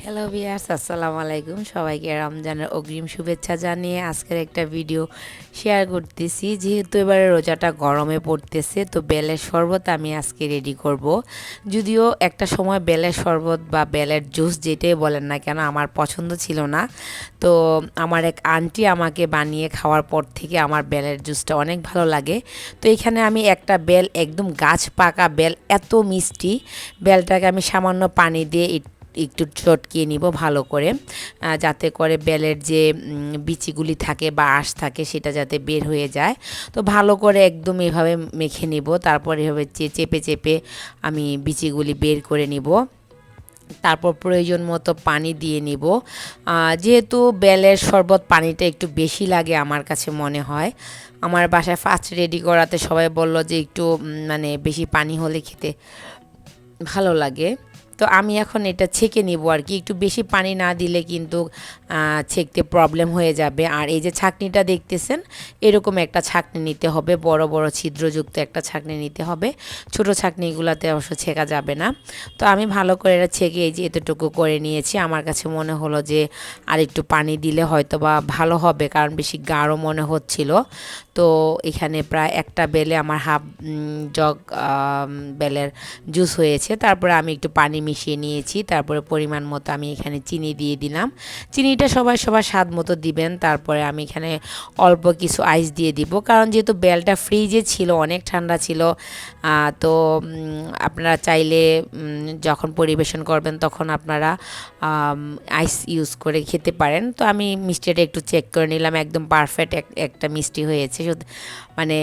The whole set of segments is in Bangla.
হ্যালো ভিউয়ার্স, আসসালামু আলাইকুম। সবাইকে রমজানের অগ্রিম শুভেচ্ছা জানিয়ে আজকের একটা ভিডিও শেয়ার করতেছি। যেহেতু এবারে রোজাটা গরমে পড়তেছে, তো বেলের শরবত আমি আজকে রেডি করব। যদিও একটা সময় বেলের শরবত বা বেলের জুস যেটাই বলেন না কেন আমার পছন্দ ছিল না। তো আমার এক আন্টি আমাকে বানিয়ে খাওয়ার পর থেকে আমার বেলের জুসটা অনেক ভালো লাগে। তো এখানে আমি একটা বেল, একদম গাছ পাকা বেল, এত মিষ্টি বেলটাকে আমি সামান্য পানি দিয়ে একটু চটকিয়ে নিব ভালো করে, যাতে করে বেলের যে বিচিগুলি থাকে বা আঁশ থাকে সেটা যাতে বের হয়ে যায়। তো ভালো করে একদম এভাবে মেখে নিব, তারপর এভাবে চেপে চেপে আমি বিচিগুলি বের করে নিব। তারপর প্রয়োজন মতো পানি দিয়ে নিব। যেহেতু বেলের শরবত পানিটা একটু বেশি লাগে আমার কাছে মনে হয়। আমার বাসায় ফার্স্ট রেডি করাতে সবাই বলল যে একটু মানে বেশি পানি হলে খেতে ভালো লাগে। তো আমি এখন এটা ছেঁকে নিব আর কি, একটু বেশি পানি না দিলে কিন্তু ছেঁকতে প্রবলেম হয়ে যাবে। আর এই যে ছাঁকনিটা দেখতেছেন, এরকম একটা ছাঁকনি নিতে হবে, বড় বড় ছিদ্রযুক্ত একটা ছাঁকনি নিতে হবে। ছোট ছাঁকনিগুলোতে অবশ্য ছেঁকা যাবে না। তো আমি ভালো করে এটা ছেঁকে এই যে এতটুকু করে নিয়েছি। আমার কাছে মনে হলো যে আর একটু পানি দিলে হয়তো বা ভালো হবে, কারণ বেশি গাঢ় মনে হচ্ছিল। তো এখানে প্রায় একটা বেলে আমার হাফ জগ বেলের জুস হয়েছে। তারপরে আমি একটু পানি মিশিয়ে নিয়েছি, তারপরে পরিমাণ মতো আমি এখানে চিনি দিয়ে দিলাম। চিনিটা সবার স্বাদ মতো দিবেন। তারপরে আমি এখানে অল্প কিছু আইস দিয়ে দিব, কারণ যেহেতু বেলটা ফ্রিজে ছিল, অনেক ঠান্ডা ছিল। তো আপনারা চাইলে যখন পরিবেশন করবেন তখন আপনারা আইস ইউজ করে খেতে পারেন। তো আমি মিষ্টিটা একটু চেক করে নিলাম, একদম পারফেক্ট একটা মিষ্টি হয়েছে, মানে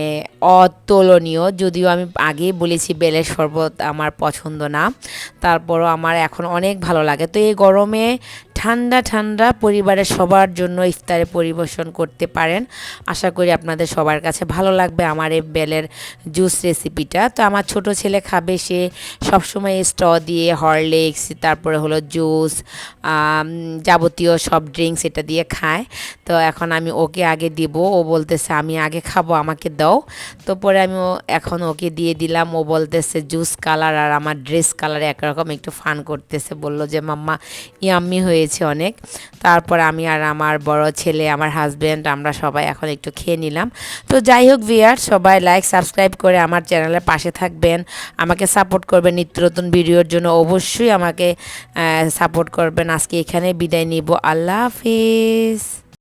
অতুলনীয়। যদিও আমি আগেই বলেছি বেলের শরবত আমার পছন্দ না, তারপরও আমার এখন অনেক ভালো লাগে। তো এই গরমে ঠান্ডা ঠান্ডা পরিবারের সবার জন্য ইফতারে পরিবেশন করতে পারেন। আশা করি আপনাদের সবার কাছে ভালো লাগবে আমার এই বেলের জুস রেসিপিটা। তো আমার ছোট ছেলে খাবে, সে সবসময় স্ট্র দিয়ে হরলিক্স, তারপরে হলো জুস, যাবতীয় সব ড্রিঙ্কস এটা দিয়ে খায়। তো এখন আমি ওকে আগে দিব, ও বলতেছে আমি আগে খাবো, আমাকে দাও। তো পরে আমি এখন ওকে দিয়ে দিলাম। ও বলতেছে জুস কালার আর আমার ড্রেস কালার একরকম, একটু ফান করতেছে, বলল যে মাম্মা ইয়াম্মি হয়েছে অনেক। তারপর আমি আর আমার বড় ছেলে, আমার হাজব্যান্ড, আমরা সবাই এখন একটু খেয়ে নিলাম। তো যাই হোক ভিউয়ার, সবাই লাইক সাবস্ক্রাইব করে আমার চ্যানেলের পাশে থাকবেন, আমাকে সাপোর্ট করবেন। নিত্য নতুন ভিডিওর জন্য অবশ্যই আমাকে সাপোর্ট করবেন। আজকে এখানে বিদায় নিব, আল্লাহ হাফিজ।